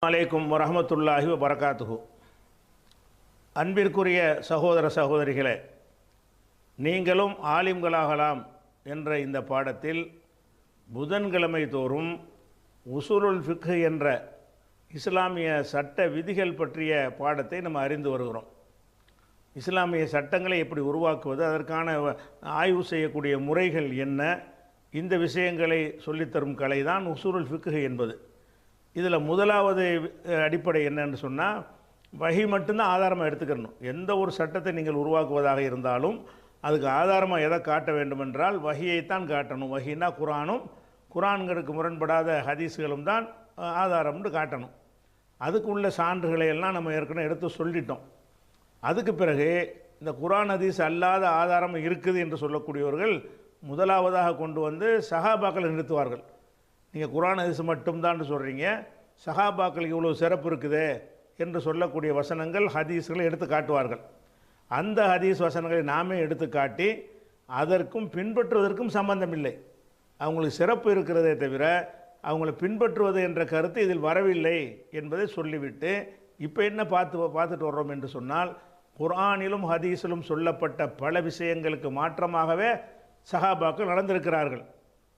அலைக்கும் வரஹமத்துல்லாஹி வபரகாத்துஹு. அன்பிற்குரிய சகோதர சகோதரிகளே, நீங்களும் ஆலிம்களாகலாம் என்ற இந்த பாடத்தில் புதன்கிழமை தோறும் உசூலுல் ஃபிக்ஹ் என்ற இஸ்லாமிய சட்ட விதிகள் பற்றிய பாடத்தை நம்ம அறிந்து வருகிறோம். இஸ்லாமிய சட்டங்களை எப்படி உருவாக்குவது, அதற்கான ஆய்வு செய்யக்கூடிய முறைகள் என்ன, இந்த விஷயங்களை சொல்லித்தரும் கலை தான் உசூலுல் ஃபிக்ஹ் என்பது. இதில் முதலாவது அடிப்படை என்னன்னு சொன்னால், வஹி மட்டும்தான் ஆதாரமாக எடுத்துக்கணும். எந்த ஒரு சட்டத்தை நீங்கள் உருவாக்குவதாக இருந்தாலும் அதுக்கு ஆதாரமாக எதை காட்ட வேண்டுமென்றால் வஹியைத்தான் காட்டணும். வஹின்னா குரானும், குரான்களுக்கு முரண்படாத ஹதீஸ்களும் தான் ஆதாரம்னு காட்டணும். அதுக்கு உள்ள சான்றுகளை எல்லாம் நம்ம ஏற்கனவே எடுத்து சொல்லிட்டோம். அதுக்கு பிறகு இந்த குரான் ஹதீஸ் அல்லாத ஆதாரம் இருக்குது என்று சொல்லக்கூடியவர்கள் முதலாவதாக கொண்டு வந்து சஹாபாக்களை நிறுத்துவார்கள். நீங்கள் குரான் ஹதீஸ் மட்டும்தான் சொல்கிறீங்க, சஹாபாக்களுக்கு இவ்வளோ சிறப்பு இருக்குது என்று சொல்லக்கூடிய வசனங்கள் ஹதீஸ்களை எடுத்து காட்டுவார்கள். அந்த ஹதீஸ் வசனங்களை நாமே எடுத்து காட்டி அதற்கும் பின்பற்றுவதற்கும் சம்பந்தம் இல்லை. அவங்களுக்கு சிறப்பு இருக்கிறதே தவிர அவங்கள பின்பற்றுவது என்ற கருத்து இதில் வரவில்லை என்பதை சொல்லிவிட்டு இப்போ என்ன பார்த்துட்டு வர்றோம் என்று சொன்னால், குர்ஆனிலும் ஹதீஸிலும் சொல்லப்பட்ட பல விஷயங்களுக்கு மாற்றமாகவே சஹாபாக்கள் நடந்திருக்கிறார்கள்.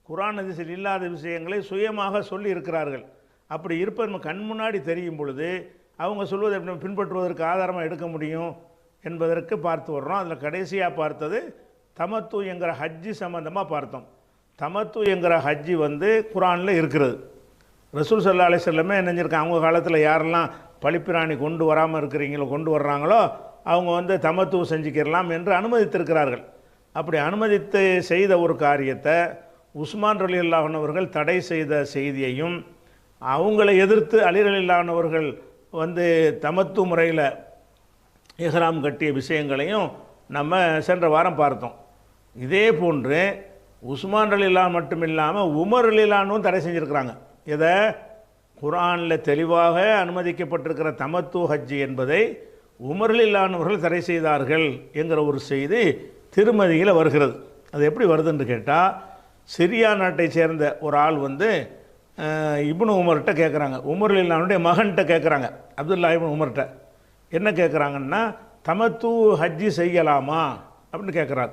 குர்ஆன் ஹதீஸில் இல்லாத விஷயங்களை சுயமாக சொல்லி இருக்கிறார்கள். அப்படி இருப்பது நம்ம கண் முன்னாடி தெரியும் பொழுது அவங்க சொல்வதை எப்படி பின்பற்றுவதற்கு ஆதாரமாக எடுக்க முடியும் என்பதற்கு பார்த்து வர்றோம். அதில் கடைசியாக பார்த்தது தமத்து என்கிற ஹஜ்ஜி சம்பந்தமாக பார்த்தோம். தமத்து என்கிற ஹஜ்ஜி குர்ஆனில் இருக்கிறது. ரசூல் ஸல்லல்லாஹு அலைஹி வஸல்லம் என்ன செஞ்சிருக்காங்க, அவங்க காலத்தில் யாரெல்லாம் பழிப்பிராணி கொண்டு வராமல் இருக்கிறீங்களோ, கொண்டு வர்றாங்களோ அவங்க தமத்து செஞ்சுக்கிறலாம் என்று அனுமதித்திருக்கிறார்கள். அப்படி அனுமதித்து செய்த ஒரு காரியத்தை உஸ்மான் ரலியல்லாஹு அன்ஹு அவர்கள் தடை செய்த செய்தியையும், அவங்களை எதிர்த்து அலி ரலியல்லாஹு அன்ஹு அவர்கள் தமத்து முறையில் இஹ்ராம் கட்டிய விஷயங்களையும் நம்ம சென்ற வாரம் பார்த்தோம். இதே போன்று உஸ்மான் ரலியல்லாஹு மட்டும் இல்லாமல் உமர் ரலியல்லாஹு அன்ஹுவும் தடை செஞ்சுருக்கிறாங்க. இதை குர்ஆனில் தெளிவாக அனுமதிக்கப்பட்டிருக்கிற தமத்து ஹஜ்ஜி என்பதை உமர் ரலியல்லாஹு அன்ஹு அவர்கள் தடை செய்தார்கள் என்கிற ஒரு செய்தி திருமதியில் வருகிறது. அது எப்படி வருதுன்னு கேட்டால், சிரியா நாட்டை சேர்ந்த ஒரு ஆள் இப்னு உமர்கிட்ட கேட்குறாங்க, உமர் ரலியல்லாஹு அன்ஹுடைய மகன்கிட்ட கேட்குறாங்க, அப்துல்லா இப்னு உமர்கிட்ட என்ன கேட்குறாங்கன்னா, தமத்து ஹஜ்ஜி செய்யலாமா அப்படின்னு கேட்குறாரு.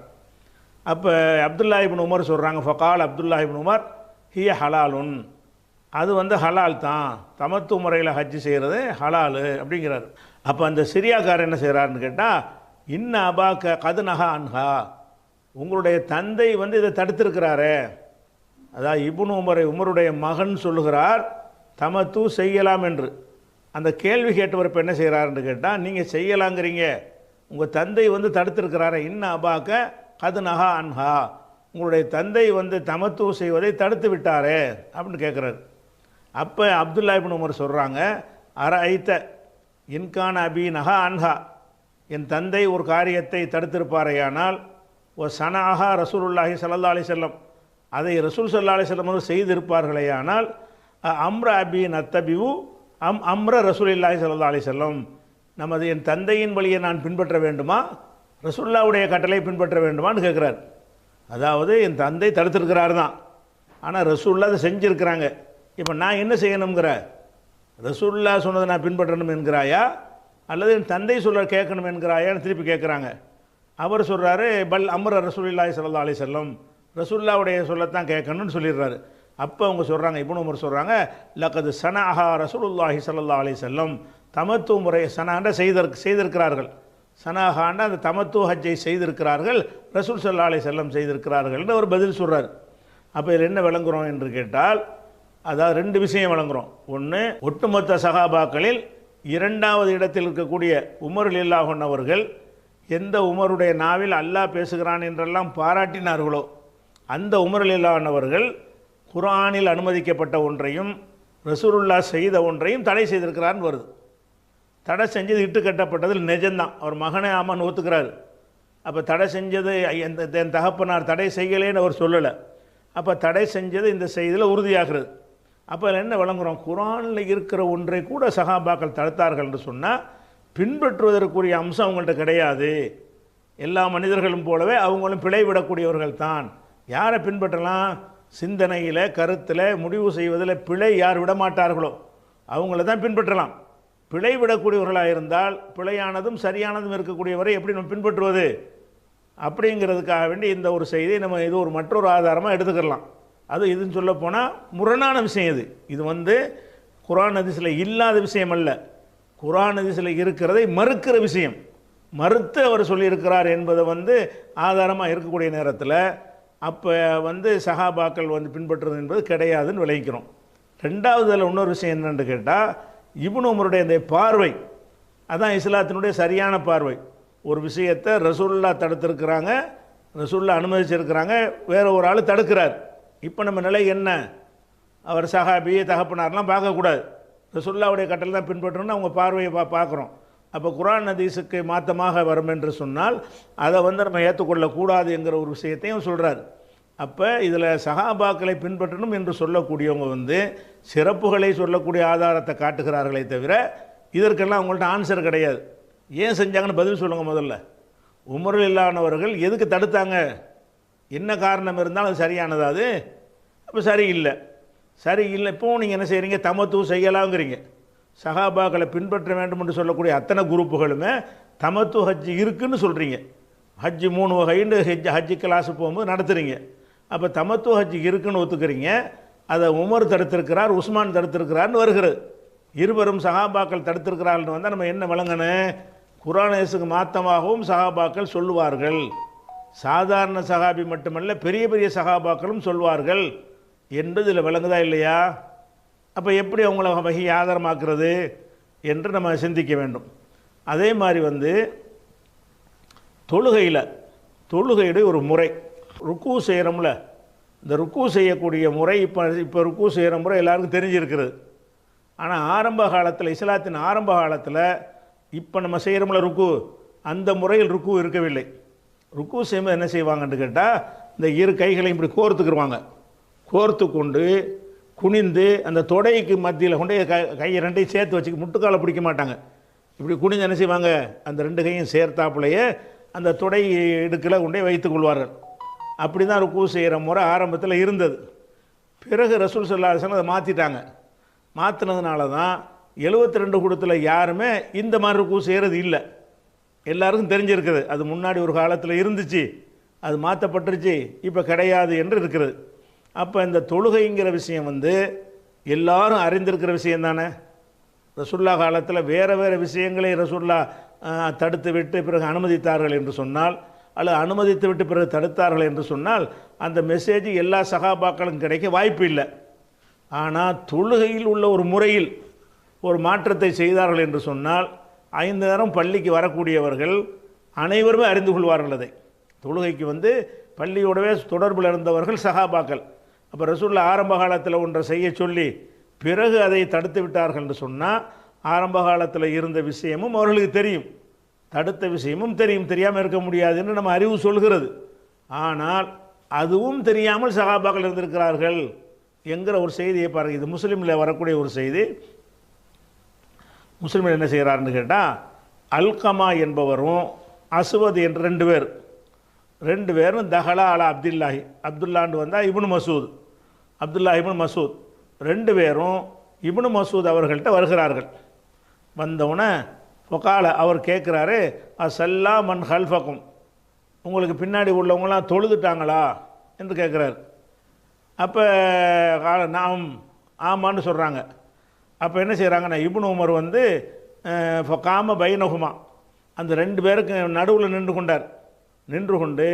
அப்போ அப்துல்லா இப்னு உமர் சொல்கிறாங்க, ஃபகால் அப்துல்லா இப்னு உமர் ஹிய ஹலாலுன், அது ஹலால் தான், தமத்து முறையில் ஹஜ்ஜி செய்கிறது ஹலாலு அப்படிங்கிறார். அப்போ அந்த சிரியாக்காரர் என்ன செய்கிறாருன்னு கேட்டால், இன்ன அபாக்க கதுனஹா அன்ஹா, உங்களுடைய தந்தை இதை தடுத்திருக்கிறாரே, அதாவது இப்னு உமருடைய மகன் சொல்லுகிறார் தமத்து செய்யலாம் என்று. அந்த கேள்வி கேட்டவர் இப்போ என்ன செய்கிறாருன்னு கேட்டால், நீங்கள் செய்யலாங்கிறீங்க, உங்கள் தந்தை தடுத்திருக்கிறாரே, இன்ன அபாக்க கதுனஹா அன்ஹா, உங்களுடைய தந்தை தமத்து செய்வதை தடுத்து விட்டாரே அப்படின்னு கேட்குறாரு. அப்போ அப்துல்லா இப்னு உமர் சொல்கிறாங்க, அர ஐத்த இன்கான அபி நஹா அன்ஹா, என் தந்தை ஒரு காரியத்தை தடுத்திருப்பாரையானால், ஓ சனாஹா ரசூலுல்லாஹி ஸல்லல்லாஹு அலைஹி வஸல்லம், அதை ரசூல் ஸல்லல்லாஹு அலைஹி வஸல்லம் செய்திருப்பார்களேயானால், அம்ர அபி நத்தபிவு அம்ர ரசூலுல்லாஹி ஸல்லல்லாஹு அலைஹி வஸல்லம், நமது என் தந்தையின் வழியை நான் பின்பற்ற வேண்டுமா, ரசூலுல்லாஹ்வுடைய கட்டளை பின்பற்ற வேண்டுமான்னு கேட்குறார். அதாவது என் தந்தை தடுத்திருக்கிறார் தான், ஆனால் ரசூலுல்லாஹ் அதை செஞ்சுருக்கிறாங்க, இப்போ நான் என்ன செய்யணுங்கிற, ரசூலுல்லாஹ் சொன்னதை நான் பின்பற்றணும் என்கிறாயா அல்லது என் தந்தை சொல்ல கேட்கணும் என்கிறாயான்னு திருப்பி கேட்குறாங்க. அவர் சொல்கிறாரு, பல் அம்ர ரசூலுல்லாஹி ஸல்லல்லாஹு அலைஹி வஸல்லம், ரசூலுல்லாஹ்வுடைய சொல்லத்தான் கேட்கணும்னு சொல்லிடுறாரு. அப்போ அவங்க சொல்கிறாங்க, இப்னு உமர் சொல்கிறாங்க, லக்கது சனஹா ரசூலுல்லாஹி ஸல்லல்லாஹு அலைஹி வஸல்லம், தமத்து முறை சனாண்ட செய்திருக்கிறார்கள், சனாஹாண்ட அந்த தமத்து ஹஜ்ஜை செய்திருக்கிறார்கள், ரசூல் ஸல்லல்லாஹு அலைஹி வஸல்லம் செய்திருக்கிறார்கள்னு அவர் பதில் சொல்கிறார். அப்போ இதில் என்ன விளங்குறோம் என்று கேட்டால், அதாவது ரெண்டு விஷயம் விளங்குறோம். ஒன்று, ஒட்டுமொத்த சஹாபாக்களில் இரண்டாவது இடத்தில் இருக்கக்கூடிய உமர் ரலியல்லாஹு அன்ஹு அவர்கள் எந்த உமருடைய நாவில் அல்லாஹ் பேசுகிறான் என்றெல்லாம் பாராட்டினார்களோ, அந்த உமர் ரலியல்லாஹு அன்ஹு அவர்கள் குர்ஆனில் அனுமதிக்கப்பட்ட ஒன்றையும் ரசூலுல்லாஹ் செய்த ஒன்றையும் தடை செய்திருக்கிறான்னு வருது. தடை செஞ்சது இட்டு கட்டப்பட்டதில் நிஜம்தான், அவர் மகனே ஆமான்னு ஒத்துக்கிறாரு. அப்போ தடை செஞ்சது என் தகப்பனார் தடை செய்யலேன்னு அவர் சொல்லலை. அப்போ தடை செஞ்சது இந்த செய்தியில் உறுதியாகிறது. அப்போ அதில் என்ன விளங்குறோம், குர்ஆனில் இருக்கிற ஒன்றை கூட சஹாபாக்கள் தடுத்தார்கள் என்று சொன்னால் பின்பற்றுவதற்குரிய அம்சம் அவங்கள்ட்ட கிடையாது. எல்லா மனிதர்களும் போலவே அவங்களும் பிழை விடக்கூடியவர்கள் தான். யாரை பின்பற்றலாம், சிந்தனையில் கருத்தில் முடிவு செய்வதில் பிழை யார் விடமாட்டார்களோ அவங்கள தான் பின்பற்றலாம். பிழை விடக்கூடியவர்களாக இருந்தால் பிழையானதும் சரியானதும் இருக்கக்கூடியவரை எப்படி நம்ம பின்பற்றுவது அப்படிங்கிறதுக்காக வேண்டி இந்த ஒரு செய்தியை நம்ம இது ஒரு மற்றொரு ஆதாரமாக எடுத்துக்கலாம். அது இதுன்னு சொல்ல போனால் முரணான விஷயம் இது. இது வந்து குர்ஆன் ஹதீஸில் இல்லாத விஷயம் அல்ல, குர்ஆன் ஹதீஸில் இருக்கிறதை மறுக்கிற விஷயம். மறுத்து அவர் சொல்லியிருக்கிறார் என்பதை வந்து ஆதாரமாக இருக்கக்கூடிய நேரத்தில் அப்போ வந்து சஹாபாக்கள் வந்து பின்பற்றுறது என்பது கிடையாதுன்னு விளங்கிக்கிறோம். ரெண்டாவது அதில் இன்னொரு விஷயம் என்னென்னு கேட்டால், இப்னு உமருடைய இந்த பார்வை அதான் இஸ்லாத்தினுடைய சரியான பார்வை. ஒரு விஷயத்தை ரசூலுல்லாஹ் தடுத்திருக்கிறாங்க, ரசூலுல்லாஹ் அனுமதிச்சிருக்கிறாங்க, வேறு ஒரு ஆள் தடுக்கிறார். இப்போ நம்ம நிலை என்ன? அவர் சஹாபியை தகப்பனார்லாம் பார்க்கக்கூடாது, ரசூலுல்லாஹ்வுடைய கட்டளை தான் பின்பற்றணும்னு அவங்க பார்வையை பார்க்குறோம். அப்போ குர்ஆன் ஹதீஸுக்கு மாற்றமாக வரும் என்று சொன்னால் அதை வந்து நம்ம ஏற்றுக்கொள்ளக்கூடாது என்கிற ஒரு விஷயத்தையும் சொல்கிறார். அப்போ இதில் சஹாபாக்களை பின்பற்றணும் என்று சொல்லக்கூடியவங்க வந்து சிறப்புகளை சொல்லக்கூடிய ஆதாரத்தை காட்டுகிறார்களே தவிர இதற்கெல்லாம் அவங்கள்ட்ட ஆன்சர் கிடையாது. ஏன் செஞ்சாங்கன்னு பதில் சொல்லுங்கள். முதல்ல உமரில் இல்லாதவர்கள் எதுக்கு தடுத்தாங்க, என்ன காரணம் இருந்தாலும் அது சரியானது? அது அப்போ சரியில்லை. சரியில்லை. இப்போது நீங்கள் என்ன செய்கிறீங்க? தமத்து செய்யலாங்கிறீங்க. சஹாபாக்களை பின்பற்ற வேண்டும் என்று சொல்லக்கூடிய அத்தனை குரூப்புகளுமே தமத்து ஹஜ்ஜி இருக்குன்னு சொல்கிறீங்க. ஹஜ்ஜி 3 வகைன்னு ஹஜ்ஜி கிளாஸு போகும்போது நடத்துகிறீங்க. அப்போ தமத்து ஹஜ்ஜி இருக்குன்னு ஒத்துக்கிறீங்க. அதை உமர் தடுத்திருக்கிறார், உஸ்மான் தடுத்திருக்கிறார்னு வருகிறது. இருவரும் சஹாபாக்கள் தடுத்திருக்கிறார்கள்னு வந்தால் நம்ம என்ன விளங்கணும்? குர்ஆன் ஹதீஸுக்கு மாற்றமாகவும் சஹாபாக்கள் சொல்லுவார்கள். சாதாரண சஹாபி மட்டுமல்ல, பெரிய பெரிய சஹாபாக்களும் சொல்வார்கள் என்பது இதில் விளங்குதா இல்லையா? அப்போ எப்படி அவங்கள வகை ஆதாரமாக்குறது என்று நம்ம சிந்திக்க வேண்டும். அதே மாதிரி வந்து தொழுகையுடைய ஒரு முறை, ருக்கு செய்கிறோம்ல, இந்த ருக்கு செய்யக்கூடிய முறை இப்போ ருக்கு செய்கிற முறை எல்லாருக்கும் தெரிஞ்சிருக்கிறது. ஆனால் ஆரம்ப காலத்தில், இஸ்லாத்தின் ஆரம்ப காலத்தில் இப்போ நம்ம செய்கிறோம்ல ருக்கு, அந்த முறையில் ருக்கு இருக்கவில்லை. ருக்கு செய்யும்போது என்ன செய்வாங்கன்னு கேட்டால், இந்த இரு கைகளையும் இப்படி கோர்த்துக்குருவாங்க. கோர்த்து கொண்டு குனிந்து அந்த தொடைக்கு மத்தியில் கொண்டு கையை ரெண்டையும் சேர்த்து வச்சு முட்டுக்காலை பிடிக்க மாட்டாங்க. இப்படி குனிந்து என்ன செய்வாங்க? அந்த 2 கையும் சேர்த்தாப்புலையே அந்த தொடை இடுக்கில் கொண்டே வைத்துக் கொள்வார்கள். அப்படி தான் ருக்கு செய்கிற முறை ஆரம்பத்தில் இருந்தது. பிறகு ரசூல் ஸல்லல்லாஹு அலைஹி வஸல்லம் அதை மாற்றிட்டாங்க. மாற்றினதுனால தான் 72 கூட்டத்தில் யாருமே இந்த மாதிரி ருக்கு செய்கிறது இல்லை. எல்லாருக்கும் தெரிஞ்சிருக்குது அது முன்னாடி ஒரு காலத்தில் இருந்துச்சு, அது மாற்றப்பட்டுருச்சு, இப்போ கிடையாது என்று இருக்கிறது. அப்போ இந்த தொழுகைங்கிற விஷயம் வந்து எல்லாரும் அறிந்திருக்கிற விஷயம் தானே. ரசூல்லா காலத்தில் வேறு வேறு விஷயங்களை ரசூல்லா தடுத்து விட்டு பிறகு அனுமதித்தார்கள் என்று சொன்னால், அல்லது அனுமதித்து விட்டு பிறகு தடுத்தார்கள் என்று சொன்னால் அந்த மெசேஜ் எல்லா சகாபாக்களும் கிடைக்க வாய்ப்பு இல்லை. ஆனால் தொழுகையில் உள்ள ஒரு முறையில் ஒரு மாற்றத்தை செய்தார்கள் என்று சொன்னால் 5 நேரம் பள்ளிக்கு வரக்கூடியவர்கள் அனைவருமே அறிந்து கொள்வார்கள். அதை தொழுகைக்கு வந்து பள்ளியோடவே தொடர்பில் இருந்தவர்கள் சகாபாக்கள். அப்போ ரசூலுல்லா ஆரம்ப காலத்தில் ஒன்றை செய்ய சொல்லி பிறகு அதை தடுத்து விட்டார்கள் என்று சொன்னால் ஆரம்ப காலத்தில் இருந்த விஷயமும் அவர்களுக்கு தெரியும், தடுத்த விஷயமும் தெரியும், தெரியாமல் இருக்க முடியாது என்று நம்ம அறிவு சொல்கிறது. ஆனால் அதுவும் தெரியாமல் சகாபாக்கள் இருந்திருக்கிறார்கள் என்கிற ஒரு செய்தியை பாருங்கள். இது முஸ்லீமில் வரக்கூடிய ஒரு செய்தி. முஸ்லீமில் என்ன செய்கிறாருன்னு கேட்டால், அல்கமா என்பவரும் அஸ்வத் என்று 2 பேரும் தஹலா அலா அப்துல்லாண்டு வந்தால் இப்னு மசூத், அப்துல்லா இப்னு மசூத் 2 பேரும் இப்னு மசூத் அவர்கள்ட்ட வருகிறார்கள். வந்தவுடனே ஃபகால அவர் கேட்குறாரு, அசல்லா மன் ஹல்ஃபக்கும், உங்களுக்கு பின்னாடி உள்ளவங்களாம் தொழுதுட்டாங்களா என்று கேட்குறாரு. அப்போ நாம் ஆமான்னு சொல்கிறாங்க. அப்போ என்ன செய்கிறாங்கன்னா, இப்னு உமர் வந்து ஃபகாம பைனஹுமா, அந்த 2 பேருக்கு நடுவில் நின்று கொண்டார். நின்று கொண்டு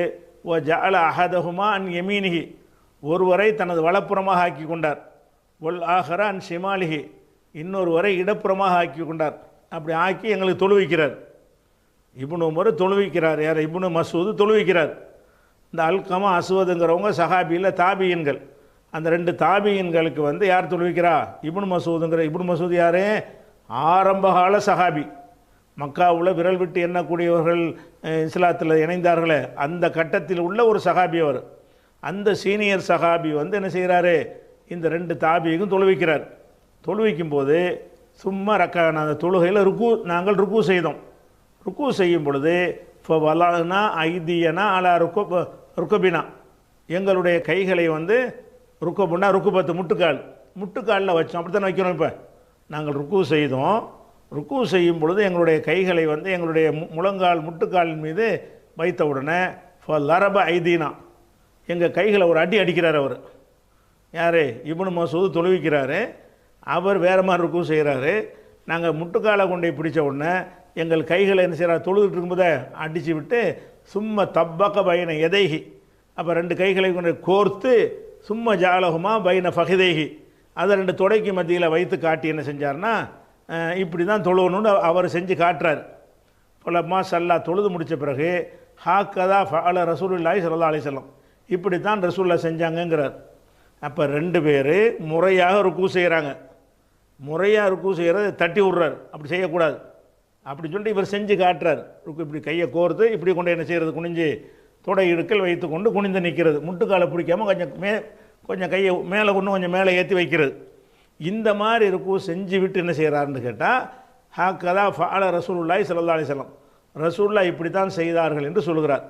ஓ ஜஅல அஹதஹுமா அன் யமீனிஹி, ஒருவரை தனது வலப்புறமாக ஆக்கி கொண்டார். ஒல் ஆஹர அன் ஷிமாலிஹி, இன்னொருவரை இடப்புறமாக ஆக்கி கொண்டார். அப்படி ஆக்கி எங்களுக்கு தொழுவிக்கிறார். இப்னு உமர் தொழுவிக்கிறார். யார்? இப்னு மசூது தொழுவிக்கிறார். இந்த அல்கமா அஸ்வதுங்கிறவங்க சஹாபியில் தாபியன்கள். அந்த 2 தாபியன்களுக்கு வந்து யார் தொழுவிக்கிறா? இப்னு மசூதுங்கிற. இப்னு மசூத் யார்? ஆரம்பகால சஹாபி, மக்காவில் விரல் விட்டு எண்ணக்கூடியவர்கள் இஸ்லாத்தில் இணைந்தார்களே அந்த கட்டத்தில் உள்ள ஒரு சஹாபி அவர். அந்த சீனியர் சஹாபி வந்து என்ன செய்கிறாரு? இந்த 2 தாபியையும் தொழுவிக்கிறார். தொழுவிக்கும் போது சும்மா அந்த தொழுகையில் நாங்கள் ருக்கு செய்தோம். ருக்கு செய்யும் பொழுது இப்போ வலானா ஐதியனா அலா ருக்கபினா, எங்களுடைய கைகளை வந்து ருக்கபுன்னா ருக்குபத்து முட்டுக்காலில் வச்சோம். அப்படி தானே வைக்கிறோம். இப்போ நாங்கள் ருக்கு செய்தோம். ருக்கு செய்யும் பொழுது எங்களுடைய கைகளை வந்து எங்களுடைய முழங்கால் முட்டுக்காலின் மீது வைத்த உடனே லரப ஐதீனா, எங்கள் கைகளை ஒரு அடி அடிக்கிறார். அவர் யார்? இப்னு மசூத் தொழுவிக்கிறாரு. அவர் வேறு மாதிரி ருக்கு செய்கிறாரு. நாங்கள் முட்டுக்காலை கொண்டே பிடிச்ச உடனே எங்கள் கைகளை என்ன செய்கிறார்? தொழுதுட்டு இருக்கும்போதே அடித்து விட்டு சும்மா தப்பக்க பைன எதைகி, அப்போ ரெண்டு கைகளை கொண்டு கோர்த்து சும்மா ஜாலகுமா பைன ஃபஹிதைகி, அதை ரெண்டு தொடைக்கு மத்தியில் வைத்து காட்டி என்ன செஞ்சார்னா, இப்படி தான் தொழுவணுன்னு அவர் செஞ்சு காட்டுறார். பலம்மா சல்லா, தொழுது முடித்த பிறகு ஹாக்கதா ஃபஅல ரசூலுல்லாஹி ஸல்லல்லாஹு அலைஹி வஸல்லம், இப்படி தான் ரசூல்லா செஞ்சாங்கங்கிறார். அப்போ ரெண்டு பேர் முறையாக ருக்கு செய்கிறாங்க. முறையாக ருக்கு செய்கிறத தட்டி விட்றார், அப்படி செய்யக்கூடாது அப்படி சொல்லிட்டு இவர் செஞ்சு காட்டுறார். ருக்கு இப்படி கையை கோர்த்து இப்படி கொண்டு என்ன செய்கிறது? குனிஞ்சு தொடை இடுக்கல் வைத்து கொண்டு குனிந்து நிற்கிறது. முட்டுக்காலை பிடிக்காமல் கொஞ்சம் கையை மேலே கொண்டு கொஞ்சம் மேலே ஏற்றி வைக்கிறது. இந்த மாதிரி ருக்கு செஞ்சு விட்டு என்ன செய்கிறாருன்னு கேட்டால், ஹாக்கதா ஃபஅல ரசூலுல்லாஹி ஸல்லல்லாஹு அலைஹி வஸல்லம், ரசூல்லா இப்படி தான் செய்தார்கள் என்று சொல்கிறார்.